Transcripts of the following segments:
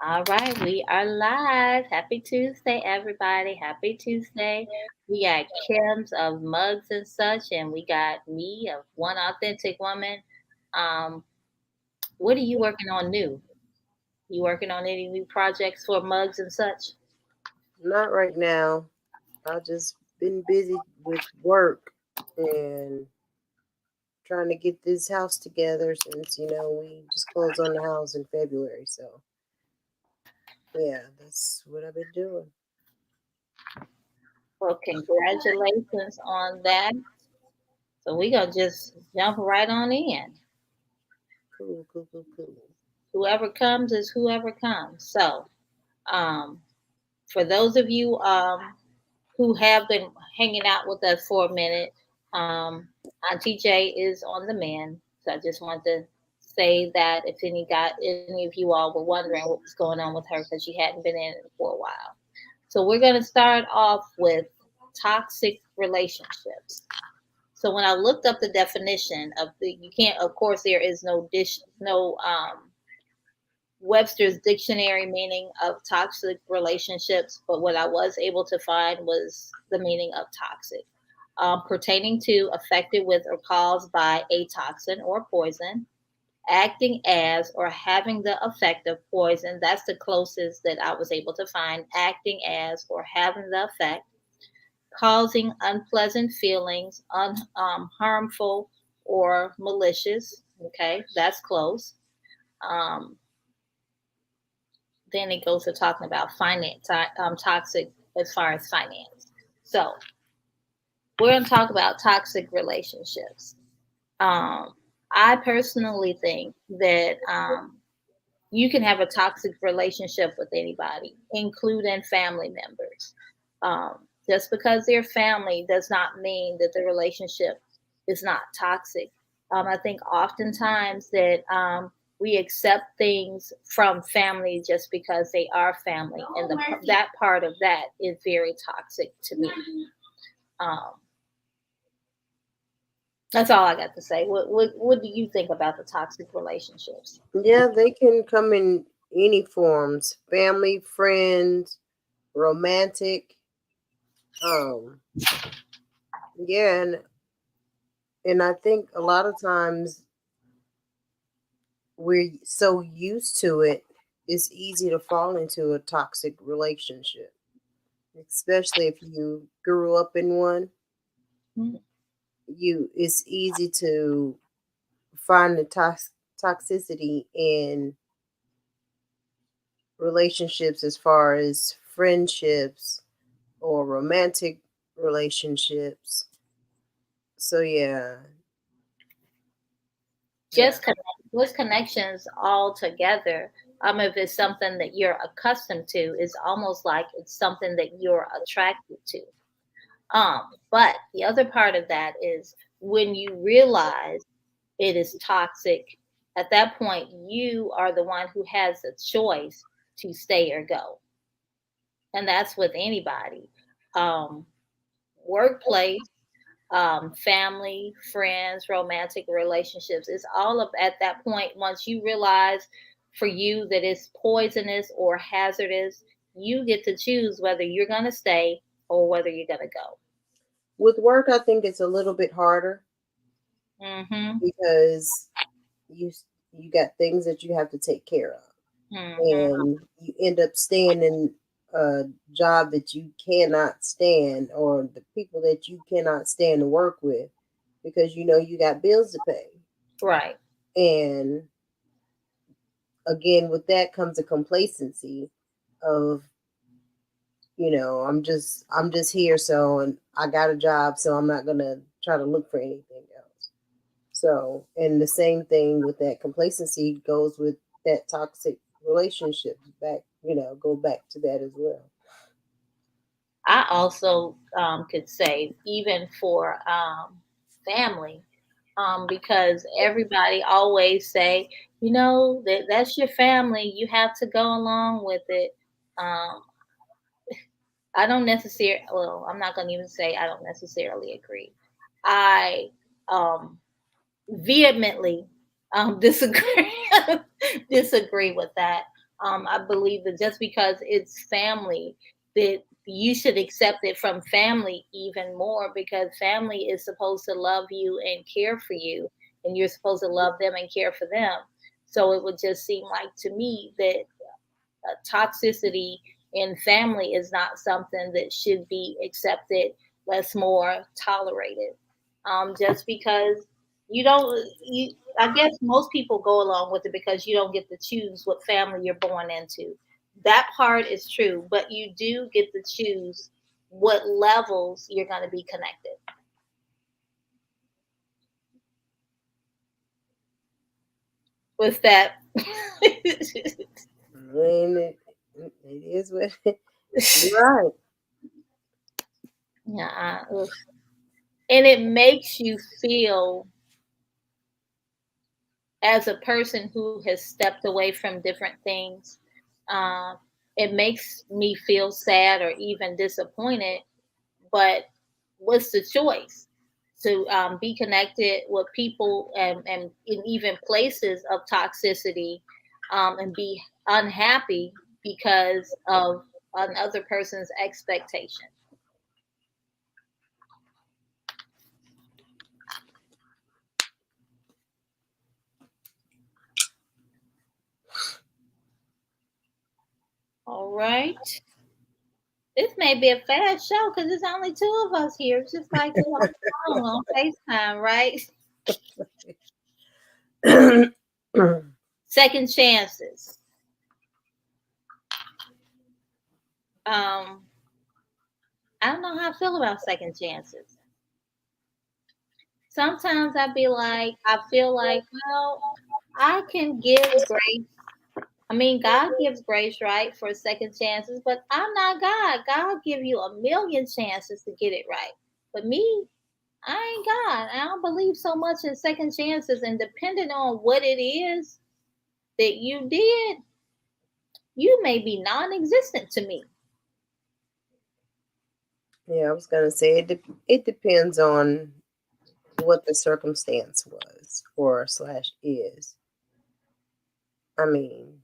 All right, we are live. Happy Tuesday, everybody. Happy Tuesday. We got Kim's of Mugs and Such, and we got me of One Authentic Woman. Um, what are you working on new? You working on any new projects for Mugs and Such? Not right now. I've just been busy with work and trying to get this house together since, we just closed on the house in February. So, yeah, that's what I've been doing. Well, congratulations on that. So we're gonna just jump right on in. Cool, cool, cool, cool. Whoever comes is whoever comes. So, um, for those of you who have been hanging out with us for a minute. Auntie J is on the mend, so I just want to say that if any of you all were wondering what was going on with her because she hadn't been in it for a while. So we're going to start off with toxic relationships. So when I looked up the definition of you can't, of course, there is no Webster's dictionary meaning of toxic relationships, but what I was able to find was the meaning of toxic, pertaining to affected with or caused by a toxin or poison, acting as or having the effect of poison. That's the closest that I was able to find, acting as or having the effect, causing unpleasant feelings, harmful or malicious. Okay, that's close. Um, then it goes to talking about toxic as far as finance. So we're going to talk about toxic relationships. Um, I personally think that you can have a toxic relationship with anybody, including family members. Um, just because they're family does not mean that the relationship is not toxic. I think oftentimes that we accept things from family just because they are family, and that part of that is very toxic to me. Um, that's all I got to say. What do you think about the toxic relationships? Yeah, they can come in any forms family, friends, romantic. Um, yeah, and I think a lot of times we're so used to it, it's easy to fall into a toxic relationship, especially if you grew up in one. Mm. It's easy to find the toxicity in relationships as far as friendships or romantic relationships. So yeah. Just connect with connections all together. If it's something that you're accustomed to, it's almost like it's something that you're attracted to. But the other part of that is when you realize it is toxic, at that point you are the one who has the choice to stay or go. And that's with anybody. Um, Workplace, family, friends, romantic relationships. It's all up at that point. Once you realize for you that it's poisonous or hazardous, you get to choose whether you're going to stay or whether you're going to go. With work, I think it's a little bit harder Mm-hmm. because you you got things that you have to take care of, Mm-hmm. and you end up staying in a job that you cannot stand, or the people that you cannot stand to work with, because you got bills to pay. Right. And again, with that comes a complacency of, I'm just here, so, and I got a job, so I'm not gonna try to look for anything else. So, and the same thing with that complacency goes with that toxic relationship. Go back to that as well. I also could say, even for family, because everybody always say, that's your family. You have to go along with it. Um, I don't necessarily. Well, I'm not going to even say I don't necessarily agree. I um, vehemently disagree disagree with that. I believe that just because it's family, that you should accept it from family even more, because family is supposed to love you and care for you, and you're supposed to love them and care for them. So it would just seem like to me that toxicity in family is not something that should be accepted, less more tolerated. Just because you don't, you, I guess most people go along with it because you don't get to choose what family you're born into. That part is true, but you do get to choose what levels you're going to be connected. With that, And it is what you're right. yeah, and it makes you feel, as a person who has stepped away from different things, uh, it makes me feel sad or even disappointed. But what's the choice? To be connected with people and in even places of toxicity, and be unhappy because of another person's expectation. All right. This may be a fast show because there's only two of us here. It's just like we're on the phone on FaceTime, right? Second chances. Um, I don't know how I feel about second chances. Sometimes I feel like, well, I can give grace. I mean, God gives grace, right, for second chances, but I'm not God. God give you a million chances to get it right. But me, I ain't God. I don't believe so much in second chances, and depending on what it is that you did, you may be non-existent to me. Yeah, I was gonna say it depends on what the circumstance was or slash is. I mean,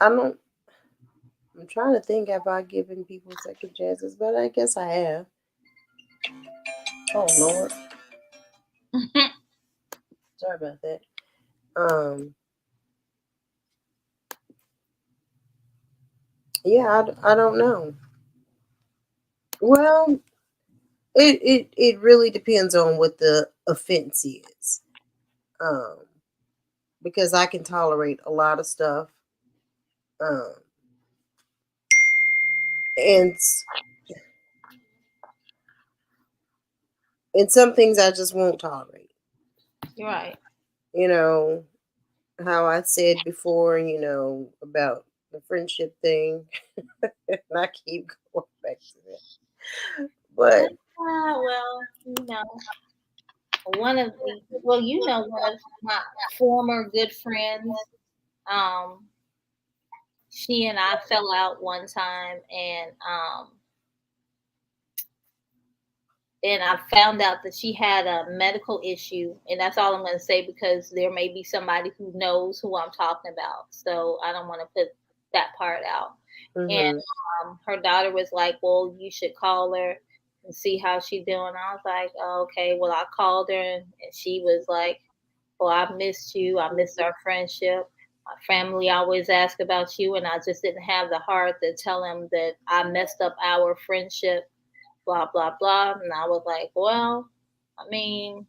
I don't. I'm trying to think, have I given people second chances, but I guess I have. Oh Lord, sorry about that. Um, yeah, I don't know. Well, it really depends on what the offense is. Um, because I can tolerate a lot of stuff. Um, and and some things I just won't tolerate. You're right. You know, how I said before, about the friendship thing, and I keep going back to that. But Well, one of the well, one of my former good friends, um, she and I fell out one time, and I found out that she had a medical issue, and that's all I'm going to say because there may be somebody who knows who I'm talking about, so I don't want to put that part out. And hmm her daughter was like, "Well, you should call her and see how she's doing." I was like, oh, "Okay." Well, I called her, and she was like, "Well, I missed you. I missed our friendship. My family always ask about you, and I just didn't have the heart to tell them that I messed up our friendship, blah, blah, blah." And I was like, well, I mean,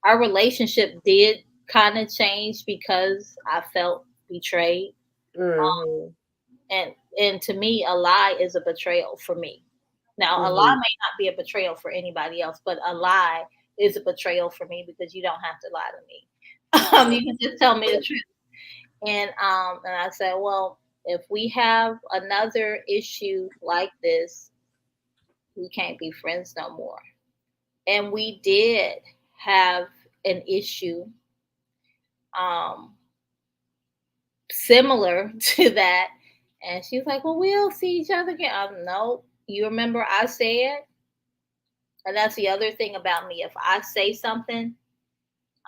our relationship did kind of change because I felt betrayed. hmm And to me, a lie is a betrayal for me. Now, a lie hmm may not be a betrayal for anybody else, but a lie is a betrayal for me because you don't have to lie to me. You can just tell me the truth. And I said, well, if we have another issue like this, we can't be friends no more. And we did have an issue, um, similar to that. And she was like, well, we'll see each other again. No, you remember I said, and that's the other thing about me. If I say something,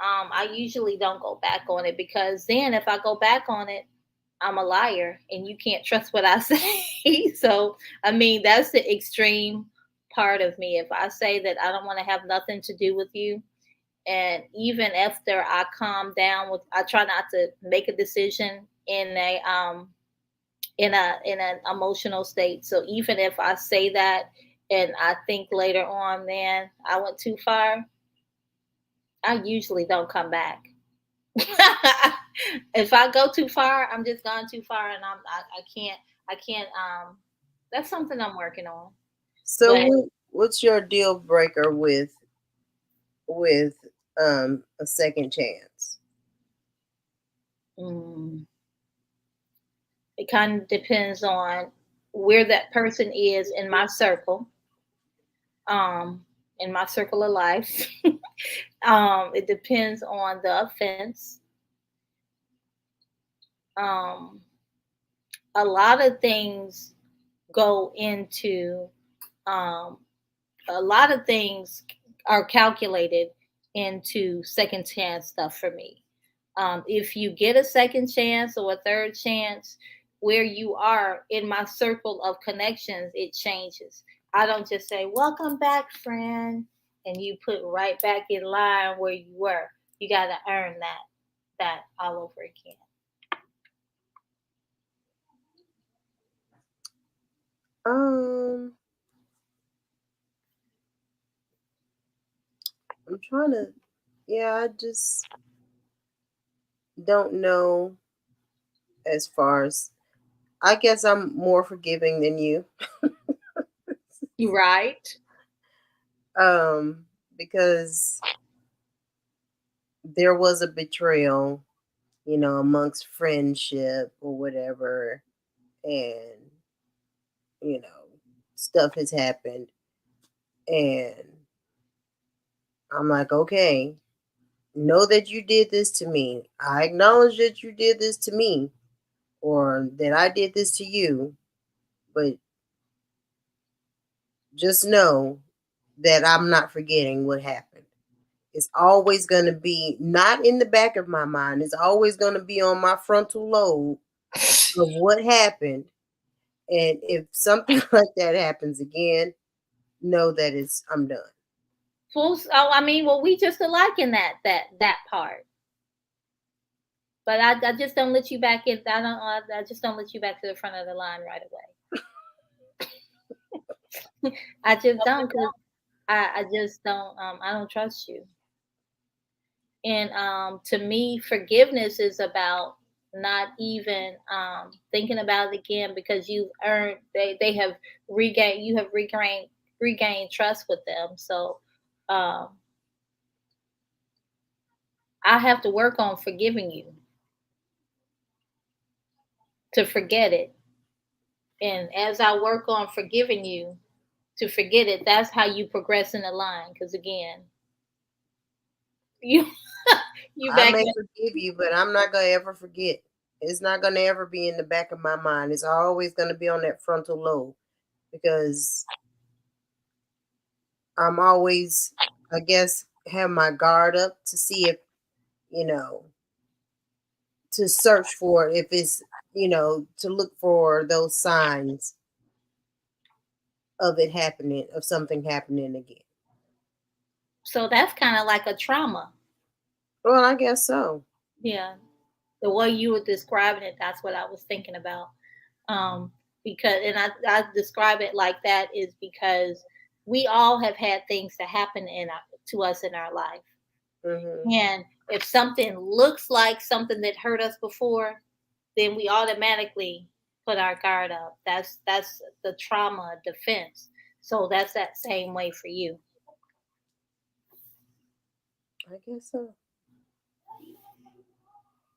I usually don't go back on it, because then if I go back on it, I'm a liar and you can't trust what I say. So, I mean, that's the extreme part of me. If I say that I don't want to have nothing to do with you, and even after I calm down with, I try not to make a decision in an emotional state. So even if I say that and I think later on, man, I went too far, I usually don't come back. If I go too far, I'm just gone too far, and I can't. That's something I'm working on. So But what's your deal breaker with a second chance? mm, it kind of depends on where that person is um, in my circle of life. It depends on the offense. Um, a lot of things go into um, a lot of things are calculated into second chance stuff for me. If you get a second chance or a third chance, where you are in my circle of connections, it changes. I don't just say, "Welcome back, friend," and you put right back in line where you were. You got to earn that all over again. Um, I'm trying to. Yeah, I just don't know as far as. I guess I'm more forgiving than you. You right? Um, because there was a betrayal, amongst friendship or whatever, and you know, stuff has happened, and I'm like, okay, know that you did this to me. I acknowledge that you did this to me, or that I did this to you, but just know that I'm not forgetting what happened. It's always going to be not in the back of my mind. It's always going to be on my frontal lobe of what happened. And if something like that happens again, know that I'm done. Oh, I mean, well, we just alike in that part. But I just don't let you back in. I just don't let you back to the front of the line right away. I just don't, because I just don't. I don't trust you. And to me, forgiveness is about not even thinking about it again, because you've earned. They have regained. You have regained trust with them. So um, I have to work on forgiving you to forget it. And as I work on forgiving you to forget it, that's how you progress in the line. Because again, you you I back may in. forgive you, but I'm not going to ever forget. It's not going to ever be in the back of my mind. It's always going to be on that frontal lobe because I'm always, I guess, have my guard up to see if, you know, to search for if it's, to look for those signs of it happening, of something happening again. So that's kind of like a trauma. Well, I guess so. Yeah, the way you were describing it, that's what I was thinking about. Um, because, and I describe it like that is because we all have had things that happen to us in our life. Hmm. And if something looks like something that hurt us before, then we automatically put our guard up. That's the trauma defense. So that's that same way for you. I guess so.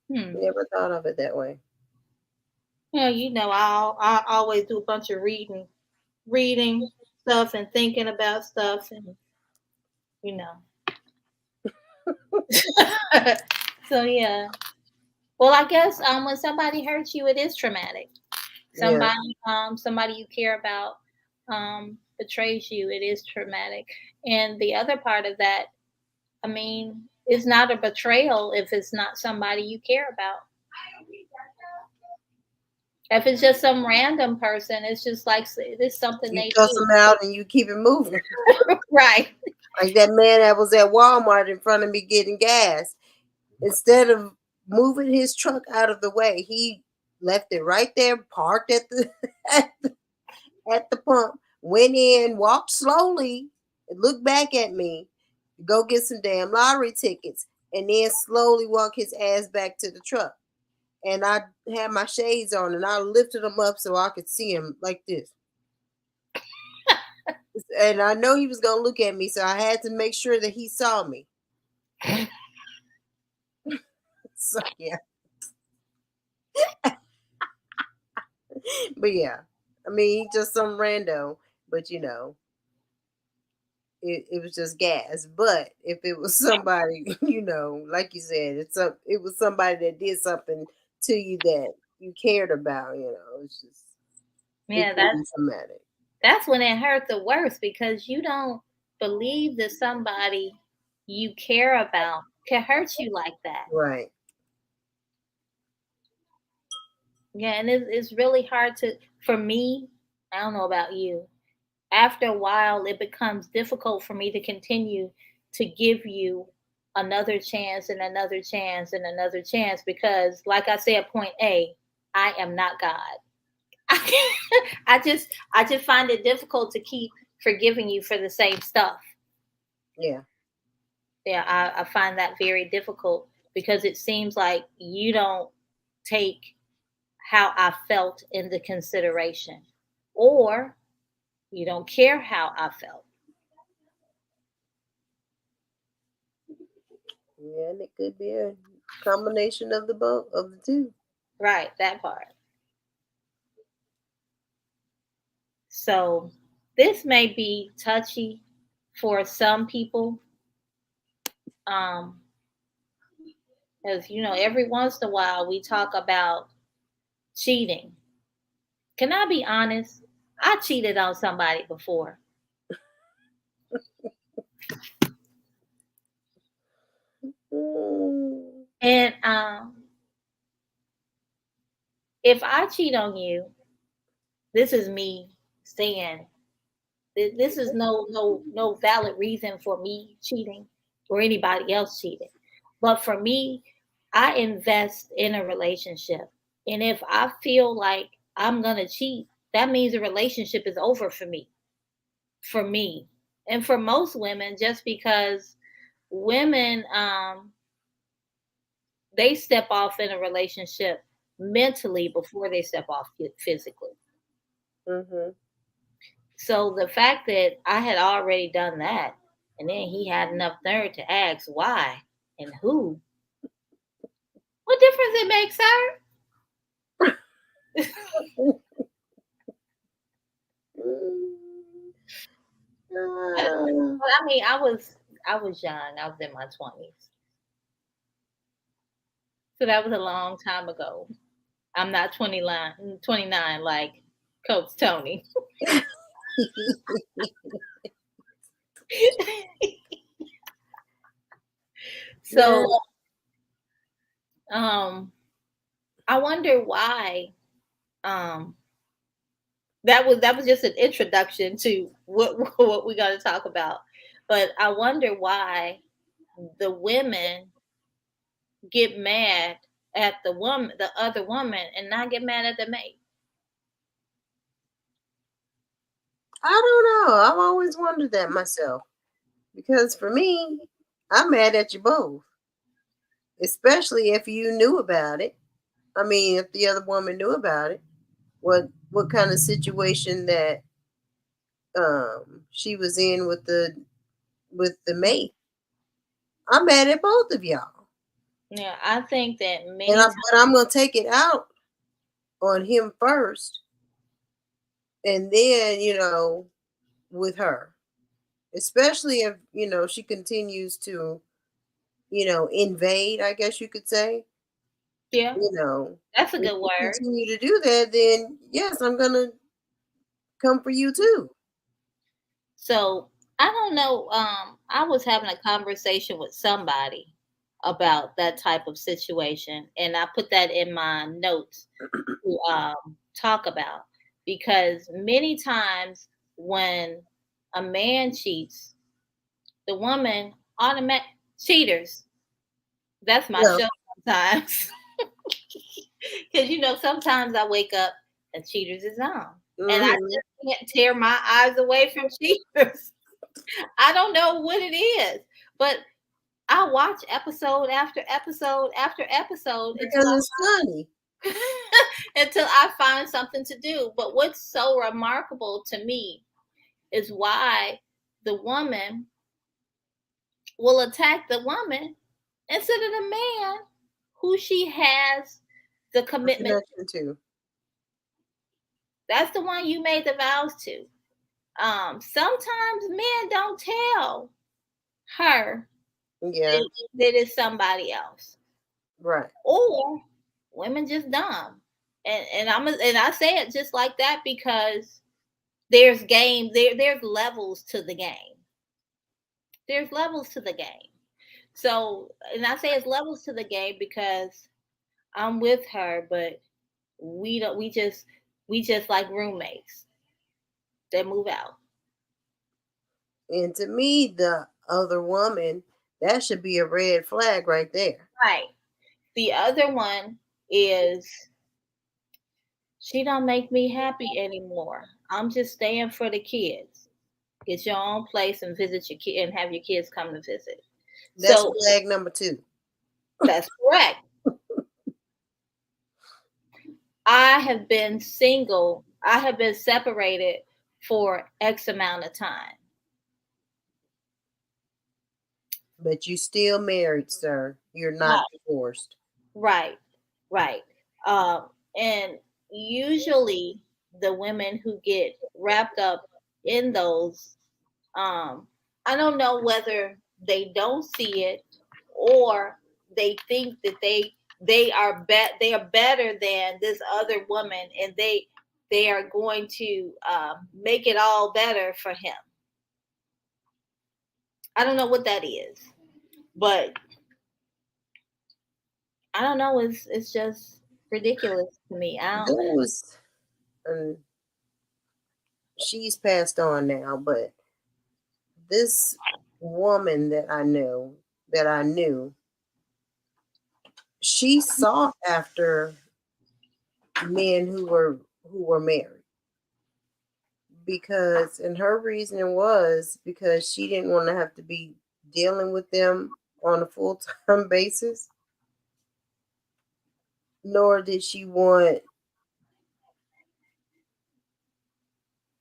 Hmm. Never thought of it that way. Yeah, I always do a bunch of reading stuff and thinking about stuff, and you know. So yeah. Well, I guess when somebody hurts you, it is traumatic. Yeah. Somebody you care about betrays you, it is traumatic. And the other part of that, I mean, it's not a betrayal if it's not somebody you care about. If it's just some random person, it's just like it's something You they cuss do. them out and you keep it moving. Right. Like that man that was at Walmart in front of me getting gas. Instead of moving his truck out of the way, he left it right there, parked at the at the pump, went in, walked slowly, and looked back at me, go get some damn lottery tickets, and then slowly walk his ass back to the truck. And I had my shades on and I lifted them up so I could see him like this. And I know he was gonna look at me, so I had to make sure that he saw me. So yeah. But yeah. I mean, he just some rando, but it was just gas. But if it was somebody, like you said, it was somebody that did something to you that you cared about, it's just it Yeah, can be traumatic. that's when it hurt the worst because you don't believe that somebody you care about can hurt you like that. Right. Yeah, and it's really hard to, for me, I don't know about you. After a while, it becomes difficult for me to continue to give you another chance and another chance and another chance because, like I said, point A, I am not God. I just find it difficult to keep forgiving you for the same stuff. Yeah. Yeah, I find that very difficult because it seems like you don't take how I felt into consideration, or you don't care how I felt. Yeah, and it could be a combination of the both of the two. Right, that part. So this may be touchy for some people. Um, as every once in a while we talk about cheating. Can I be honest? I cheated on somebody before. Mm. And if I cheat on you, this is me saying this is no valid reason for me cheating or anybody else cheating. But for me, I invest in a relationship. And if I feel like I'm gonna cheat, that means the relationship is over for me. For me. And for most women, just because women they step off in a relationship mentally before they step off physically. Mhm. So the fact that I had already done that, and then he had enough nerve to ask why and who, what difference it makes, sir? Ah. I mean, I was young. I was in my 20s. So that was a long time ago. I'm not 29 like Coach Tony. Yeah. So um I wonder why um that was just an introduction to what what we're going to talk about. But I wonder why the women get mad at the other woman, and not get mad at the mate. I don't know. I've always wondered that myself. Because for me, I'm mad at you both. Especially if you knew about it. I mean, if the other woman knew about it, what kind of situation that she was in with the mate. I'm mad at both of y'all. Yeah, I think that And many but I'm gonna take it out on him first and then, with her. Especially if, she continues to, invade, I guess you could say. yeah, You know, that's a if good you word. continue to do that, then yes, I'm gonna come for you too. So I don't know. I was having a conversation with somebody, about that type of situation, and I put that in my notes to talk about, because many times when a man cheats, the woman automatic cheaters. That's my Well, show sometimes. Because sometimes I wake up and Cheaters is on, and I hmm just can't tear my eyes away from Cheaters. I don't know what it is, but I watch episode after episode after episode until because it's funny. until I find something to do. But what's so remarkable to me is why the woman will attack the woman instead of the man who she has the A commitment. connection too. That's the one you made the vows to. Sometimes men don't tell her Yeah, that it's somebody else, right. or women just dumb. And I say it just like that because there's game there's levels to the game. There's levels to the game. So, and I say it's levels to the game because I'm with her, but we don't. We just like roommates that move out. And to me, the other woman, that should be a red flag right there. Right. The other one is she don't make me happy anymore. I'm just staying for the kids. Get your own place and visit your kid and have your kids come to visit. That's So flag number two. that's correct. I have been single. I have been separated for X amount of time. But you still married, sir. You're not Right, divorced. right, right. And usually the women who get wrapped up in those, I don't know whether they don't see it or they think that they are better than this other woman, and they are going to make it all better for him. I don't know what that is, but I don't know. It's just ridiculous to me. I don't. Those, and she's passed on now, but this woman that I knew, she sought after men who were married because, and her reasoning was because she didn't want to have to be dealing with them on a full time basis, nor did she want,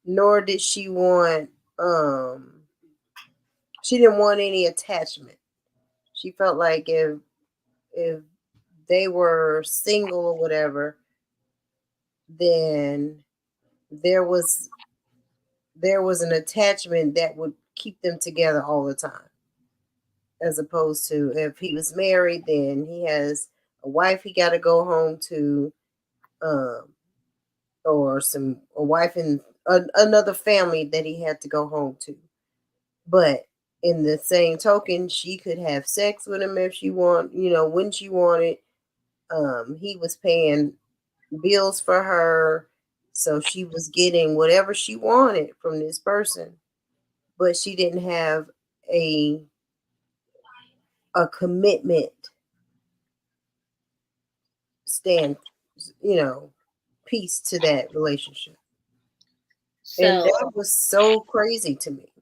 nor did she want, she didn't want any attachment. She felt like if they were single or whatever, then there was there was an attachment that would keep them together all the time. As opposed to if he was married, then he has a wife he got to go home to, um, or a wife and another family that he had to go home to. But in the same token, she could have sex with him if she want, when she wanted. He was paying bills for her, so she was getting whatever she wanted from this person, but she didn't have a a commitment stand, you know, piece to that relationship. And So that was so crazy to me.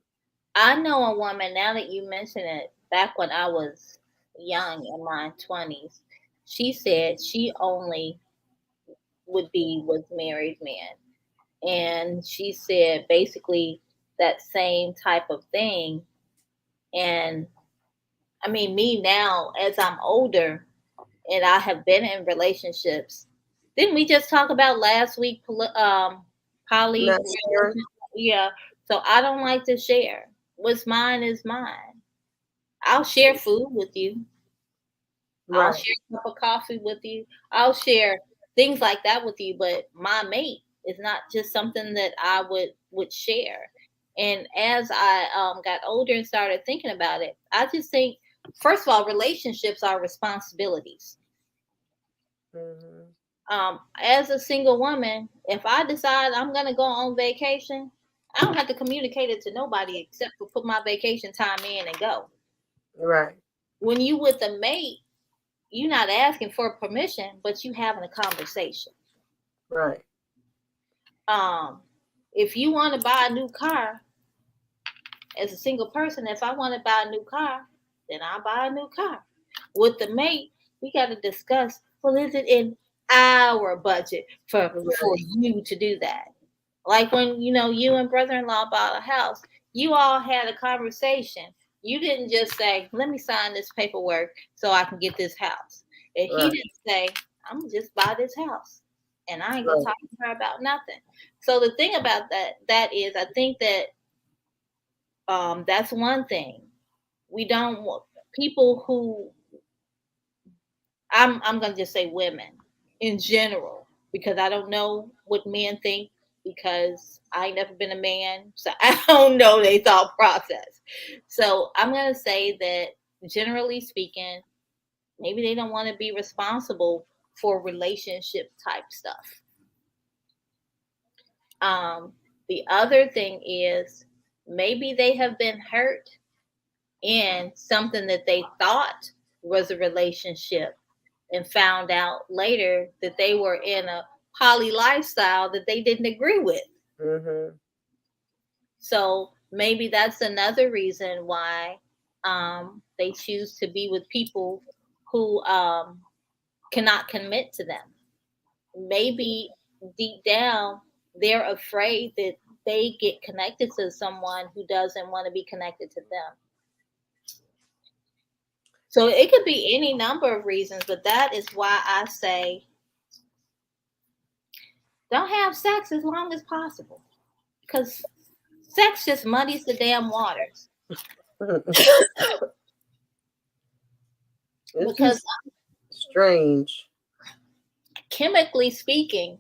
I know a woman, now that you mention it, back when I was young in my 20s, she said she only would be with married men. And she said basically that same type of thing. And I mean, me now, as I'm older and I have been in relationships, didn't we just talk about last week poly? Not sharing. Yeah. So I don't like to share. What's mine is mine. I'll share food with you. I'll Right. share a cup of coffee with you. I'll share things like that with you, but my mate is not just something that I would share. And as I got older and started thinking about it, I just think first of all, relationships are responsibilities. Mhm. As a single woman, if I decide I'm gonna go on vacation, I don't have to communicate it to nobody except for put my vacation time in and go. Right. When you with a mate, you're not asking for permission, but you having a conversation. Right. Um, if you want to buy a new car as a single person, if I want to buy a new car, then I'll buy a new car. With the mate, we got to discuss. Well, is it in our budget for Right. you to do that? Like when you and brother-in-law bought a house, you all had a conversation. You didn't just say, "Let me sign this paperwork so I can get this house." And he Right. didn't say, "I'm gonna just buy this house, and I ain't gonna Right. talk to her about nothing." So the thing about that is, I think that that's one thing we don't want people who I'm gonna just say women in general because I don't know what men think because I ain't never been a man, so I don't know their thought process. So I'm gonna say that generally speaking, maybe they don't want to be responsible for relationship type stuff. Um, the other thing is maybe they have been hurt in something that they thought was a relationship and found out later that they were in a poly lifestyle that they didn't agree with. Mhm. So maybe that's another reason why they choose to be with people who cannot commit to them. Maybe deep down, they're afraid that they get connected to someone who doesn't want to be connected to them. So it could be any number of reasons, but that is why I say don't have sex as long as possible because sex just muddies the damn waters. It's Because just strange. chemically speaking,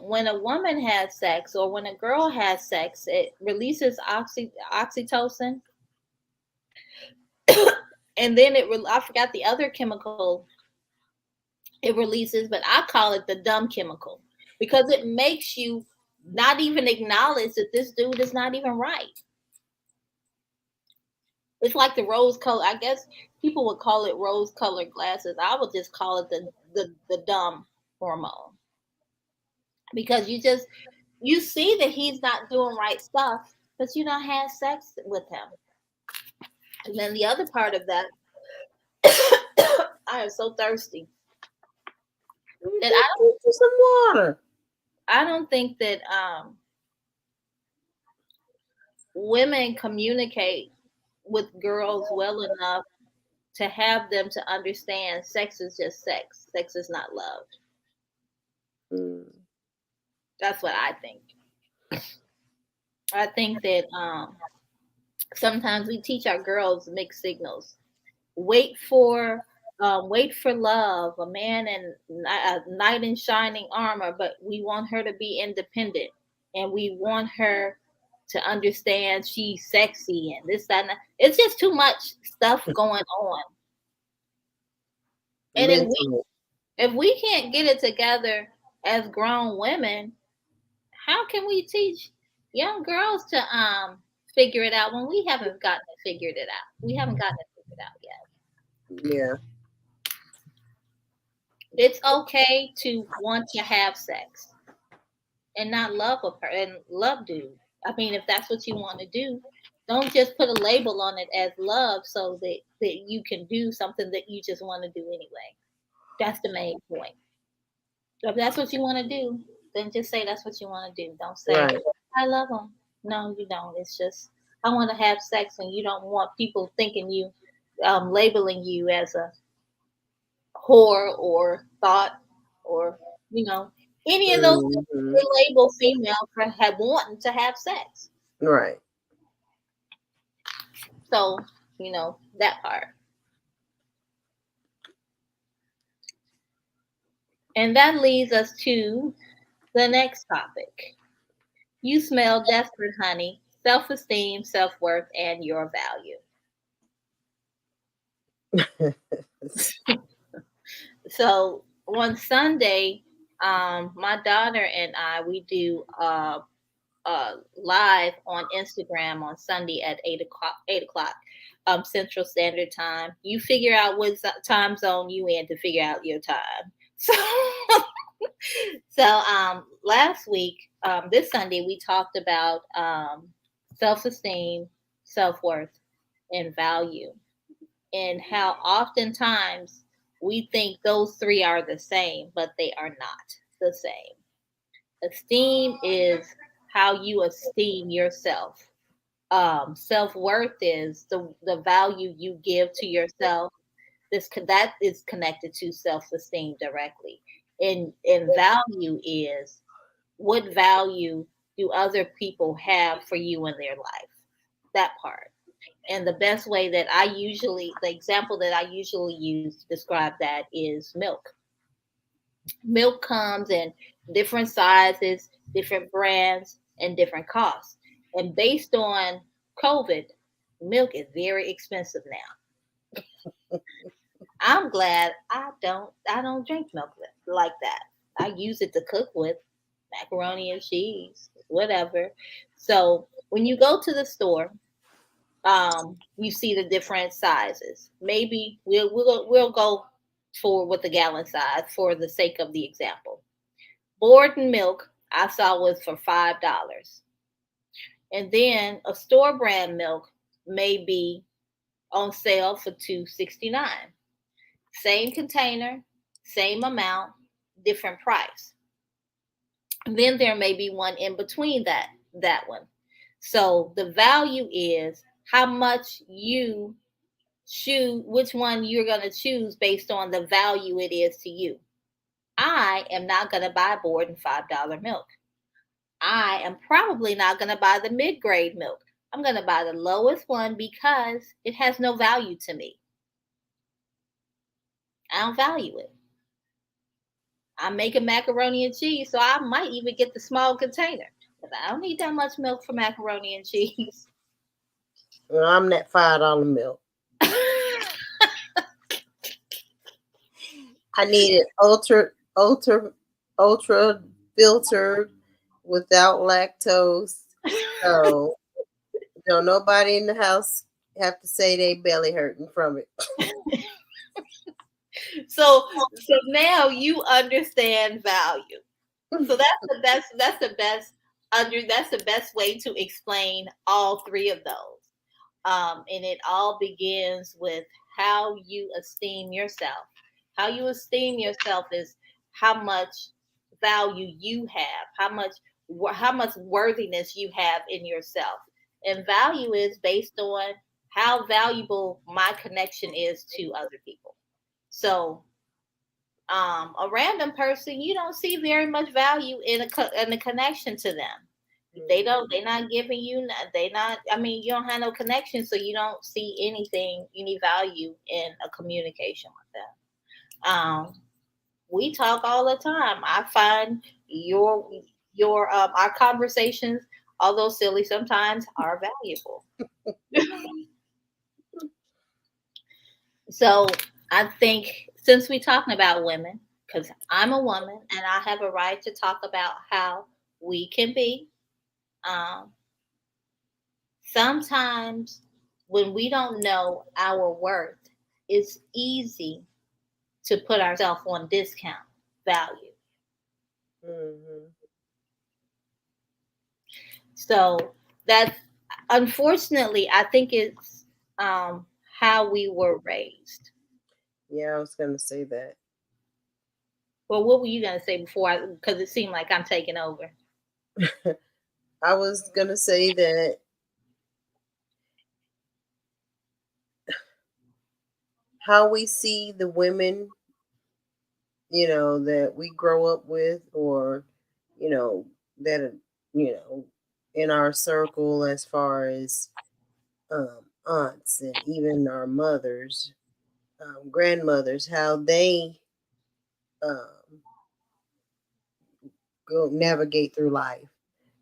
when a woman has sex or when a girl has sex, it releases oxytocin, and then I forgot the other chemical it releases, but I call it the dumb chemical because it makes you not even acknowledge that this dude is not even right. It's like the rose color. I guess people would call it rose colored glasses. I would just call it the dumb hormone because you see that he's not doing right stuff, but you don't have sex with him. And then the other part of that, I am so thirsty that Just drink you some water. I don't think that women communicate with girls well enough to have them to understand sex is just sex. Sex is not love. Mm. That's what I think. I think that sometimes we teach our girls mixed signals. Wait for wait for love, a man in a knight in shining armor, but we want her to be independent and we want her to understand she's sexy and this, that, and that. It's just too much stuff going on. And Mentally. if we can't get it together as grown women, how can we teach young girls to figure it out when we haven't gotten it figured it out? We haven't gotten it figured out yet. Yeah. It's okay to want to have sex and not love a person and love dude. I mean, if that's what you want to do, don't just put a label on it as love so that you can do something that you just want to do anyway. That's the main point. If that's what you want to do, then just say that's what you want to do. Don't say Right. I love him. No, you don't. It's just I want to have sex, and you don't want people thinking you, labeling you as a whore or thought or any of those things Hmm. they label female for wanting to have sex. Right. So that part, and that leads us to the next topic. You smell desperate, honey. Self esteem, self worth, and your value. So one Sunday, my daughter and I we do live on Instagram on Sunday at 8 o'clock. 8 o'clock. Central Standard Time. You figure out what time zone you in to figure out your time. So, last week, this Sunday, we talked about self esteem, self worth, and value, and how oftentimes we think those three are the same, but they are not the same. Esteem is how you esteem yourself. Self worth is the value you give to yourself. That is connected to self esteem directly. And value is what value do other people have for you in their life? That part. And the best way that the example that I usually use to describe that is milk. Milk comes in different sizes, different brands, and different costs. And based on COVID, milk is very expensive now. I'm glad I don't drink milk like that. I use it to cook with macaroni and cheese, whatever. So when you go to the store, you see the different sizes. Maybe we'll go for with the gallon size for the sake of the example. Borden milk I saw was for $5, and then a store brand milk may be on sale for $2.69. Same container, same amount, different price. And then there may be one in between that one. So the value is how much you choose, which one you're going to choose based on the value it is to you. I am not going to buy Borden $5 milk. I am probably not going to buy the mid grade milk. I'm going to buy the lowest one because it has no value to me. I don't value it. I'm making macaroni and cheese, so I might even get the small container. But I don't need that much milk for macaroni and cheese. Well, I'm that $5 milk. I need it ultra filtered without lactose. So don't nobody in the house have to say they belly hurting from it. So now you understand value. So that's the best way to explain all three of those. And it all begins with how you esteem yourself. How you esteem yourself is how much value you have, how much worthiness you have in yourself. And value is based on how valuable my connection is to other people. So a random person, you don't see very much value in a connection to them. They're not giving you, they not, I mean, you don't have no connection, so you don't see any value in a communication with them. We talk all the time. I find our conversations, although silly sometimes, are valuable. So I think since we're talking about women, because I'm a woman and I have a right to talk about how we can be. Um, Sometimes when we don't know our worth, it's easy to put ourselves on discount value. Mm-hmm. So that's unfortunately, I think it's how we were raised. Yeah, I was gonna say that. Well, what were you gonna say before? Because it seemed like I'm taking over. I was gonna say that how we see the women, that we grow up with, or that in our circle, as far as aunts and even our mothers, grandmothers, how they um, go navigate through life.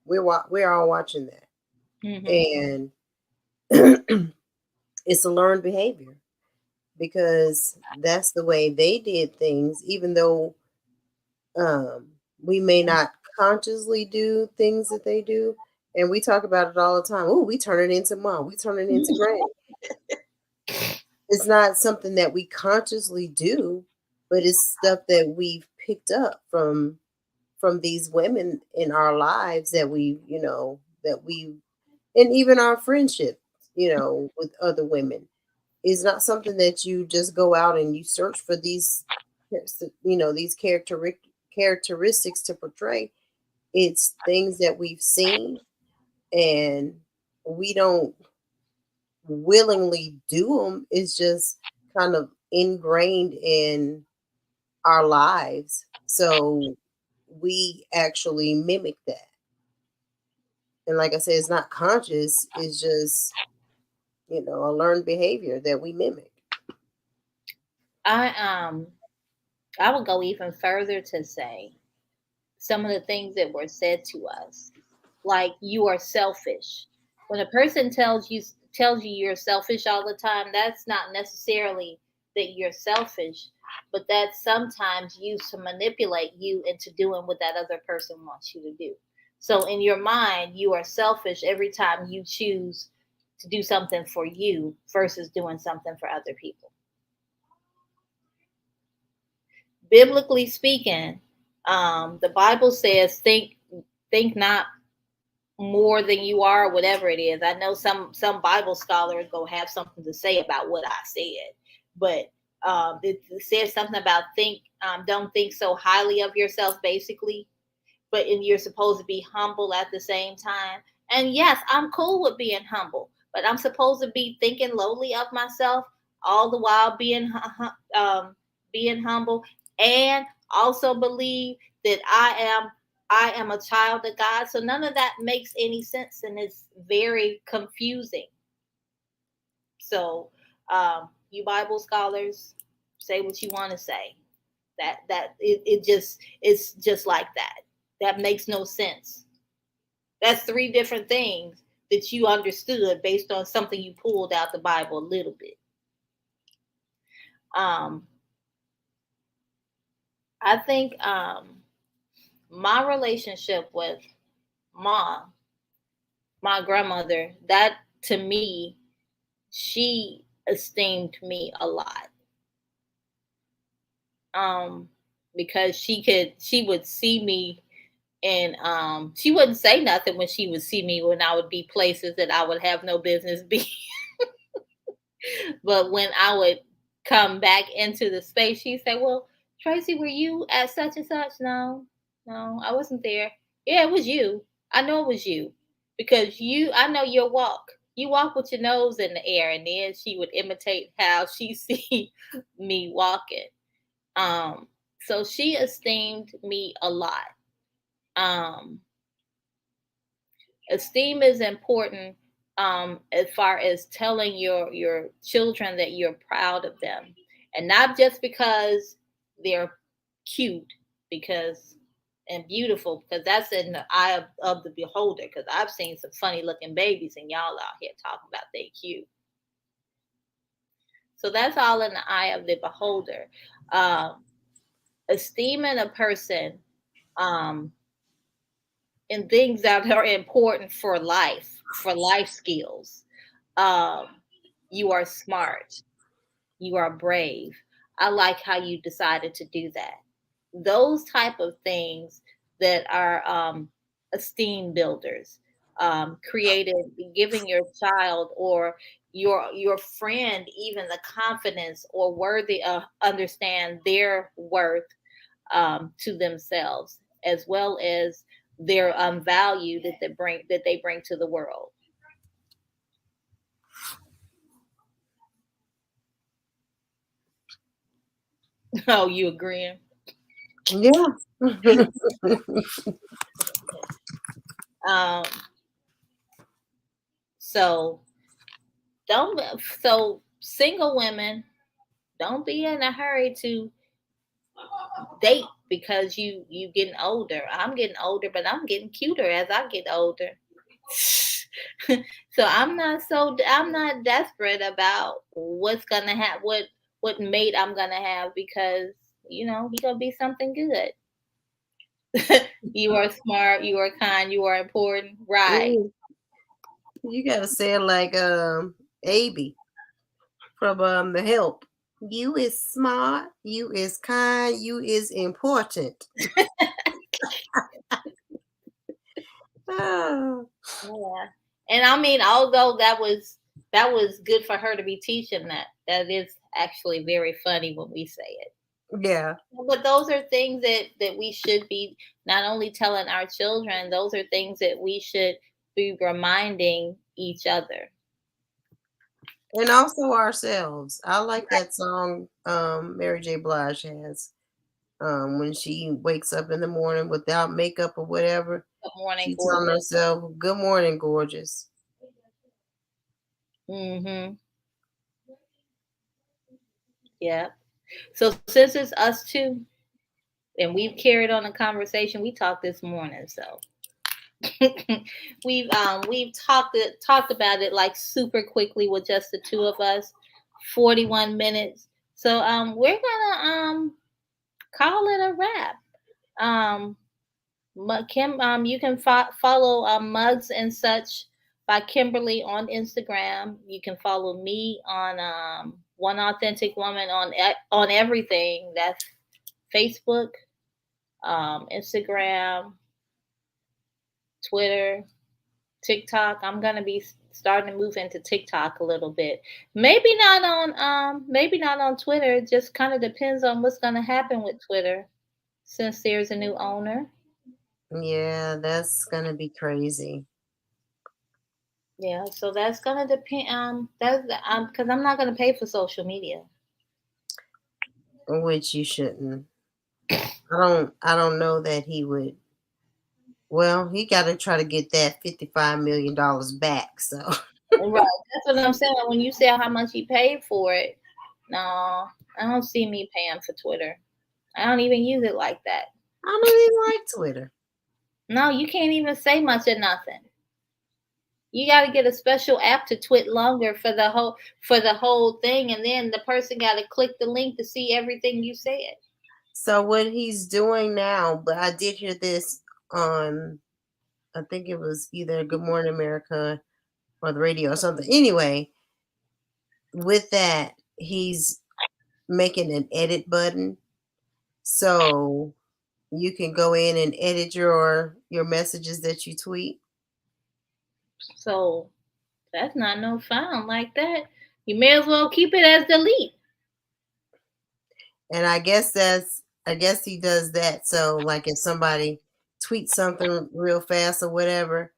We're all watching that, Hmm. and it's a learned behavior. because that's the way they did things, even though we may not consciously do things that they do. And we talk about it all the time. Oh, we turn it into mom, we turn it into granny. It's not something that we consciously do, but it's stuff that we've picked up from these women in our lives that we and even our friendship, with other women. Is not something that you just go out and you search for these characteristics to portray. It's things that we've seen, and we don't willingly do them. It's just kind of ingrained in our lives. So we actually mimic that. And like I said, it's not conscious, it's just, a learned behavior that we mimic. I I would go even further to say some of the things that were said to us, like you are selfish. When a person tells you you're selfish all the time, that's not necessarily that you're selfish, but that's sometimes used to manipulate you into doing what that other person wants you to do. So in your mind, you are selfish every time you choose to do something for you versus doing something for other people. Biblically speaking, the Bible says, think not more than you are, whatever it is. I know some Bible scholars gonna have something to say about what I said, but it says something about don't think so highly of yourself, basically. And you're supposed to be humble at the same time. And yes, I'm cool with being humble, but I'm supposed to be thinking lowly of myself all the while being humble, and also believe that I am a child of God. So none of that makes any sense, and it's very confusing. So, you Bible scholars, say what you want to say. It's just like that. That makes no sense. That's three different things that you understood based on something you pulled out the Bible a little bit. Um, I think my relationship with mom, my grandmother, that to me, she esteemed me a lot. Um, because she would see me, and she wouldn't say nothing when she would see me when I would be places that I would have no business being. But when I would come back into the space, she'd say, "Well, Tracy, were you at such and such?" No, no, I wasn't there. Yeah, it was you. I know it was you because I know your walk. You walk with your nose in the air, and then she would imitate how she see me walking. Um, so she esteemed me a lot. Um, Esteem is important, as far as telling your children that you're proud of them, and not just because they're cute, because and beautiful, because that's in the eye of the beholder. Because I've seen some funny looking babies, and y'all out here talking about they cute. So that's all in the eye of the beholder. Um, Esteeming a person, um, and things that are important for life skills. Um, you are smart. You are brave. I like how you decided to do that. Those type of things that are esteem builders. Creative, giving your child or your friend even the confidence or worthy understand their worth, to themselves, as well as their value that they bring to the world. Oh, you agreeing? Yeah. Um, so don't so single women, don't be in a hurry to date because you getting older. I'm getting older, but I'm getting cuter as I get older. So I'm not desperate about what's gonna happen, what mate I'm gonna have because he gonna be something good. You are smart, you are kind, you are important. Right. Mm, you gotta say it like Abby from The Help. You is smart, you is kind, you is important. Oh, Yeah. And I mean, although that was good for her to be teaching that is actually very funny when we say it. yeah. But those are things that we should be not only telling our children, those are things that we should be reminding each other. And also ourselves. I like that song Mary J. Blige has. When she wakes up in the morning without makeup or whatever, Good morning, she telling gorgeous. herself, "Good morning, gorgeous." Mm-hmm. Yeah. So since it's us two and we've carried on a conversation, we talked this morning, so we've talked about it like super quickly with just the two of us, 41 minutes. So we're gonna call it a wrap. Um Kim, you can follow Mugs and Such by Kimberly on Instagram. You can follow me on One Authentic Woman on everything. That's Facebook, Instagram, Twitter, TikTok. I'm gonna be starting to move into TikTok a little bit. Maybe not on Twitter. It just kind of depends on what's gonna happen with Twitter since there's a new owner. Yeah, that's gonna be crazy. Yeah, so that's gonna depend. That's because I'm not gonna pay for social media. Which you shouldn't. I don't know that he would. Well, he got to try to get that $55 million back. So Right, that's what I'm saying. When you say how much he paid for it, no, I don't see me paying for Twitter. I don't even use it like that. I don't even like Twitter. No, you can't even say much of nothing. You got to get a special app to twit longer for the whole thing, and then the person got to click the link to see everything you said. So what he's doing now, but I did hear this on, I think it was either Good Morning America or the radio or something. Anyway, with that, he's making an edit button, so you can go in and edit your messages that you tweet. So that's not no fun like that. You may as well keep it as delete. And I guess he does that so like if somebody tweets something real fast or whatever,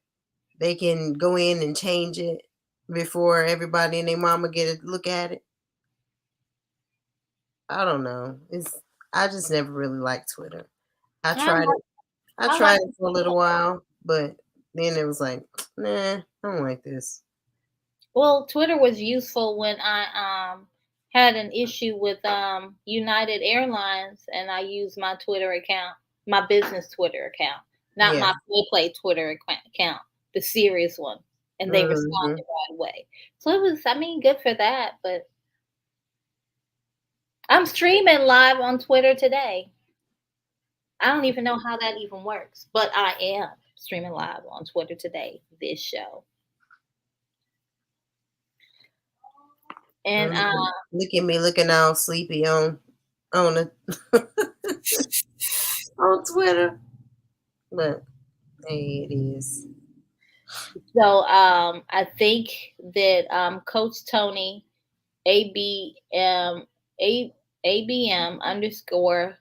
they can go in and change it before everybody and their mama get a look at it. I don't know. I just never really liked Twitter. I I tried like it. I I like tried it for a little while, but then it was like, nah, I don't like this. Well, Twitter was useful when I had an issue with United Airlines, and I used my Twitter account, my business Twitter account, not Yeah. my play Twitter account, the serious one, and they Hmm. responded right away. So it was, I mean, good for that. But I'm streaming live on Twitter today. I don't even know how that even works, but I am streaming live on Twitter today. This show, and Look at me looking all sleepy on the on Twitter. But hey, it is. so I think that Coach Tony ABM A ABM underscore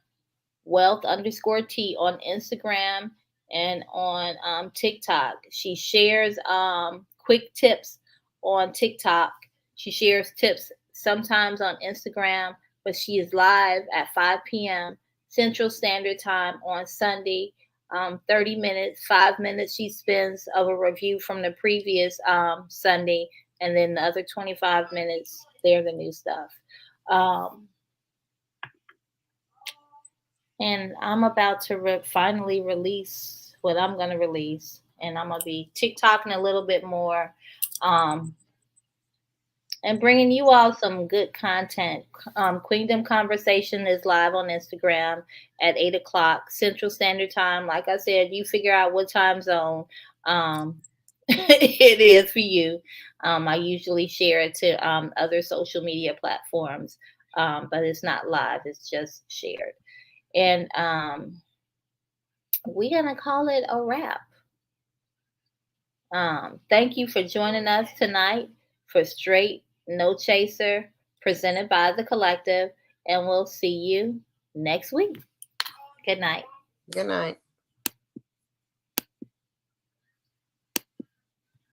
wealth underscore T on Instagram and on TikTok. She shares quick tips on TikTok. She shares tips sometimes on Instagram, but she is live at 5 p.m. Central Standard Time on Sunday. 30 minutes, 5 minutes she spends of a review from the previous Sunday, and then the other 25 minutes, they're the new stuff. Um, and I'm about to finally release what I'm going to release. And I'm going to be TikToking a little bit more. Um, and bringing you all some good content. Queendom Conversation is live on Instagram at 8 o'clock Central Standard Time. Like I said, you figure out what time zone um, it is for you. I usually share it to other social media platforms, but it's not live, it's just shared. And we're going to call it a wrap. Thank you for joining us tonight for Straight No Chaser, presented by The Collective, and we'll see you next week. Good night. Good night.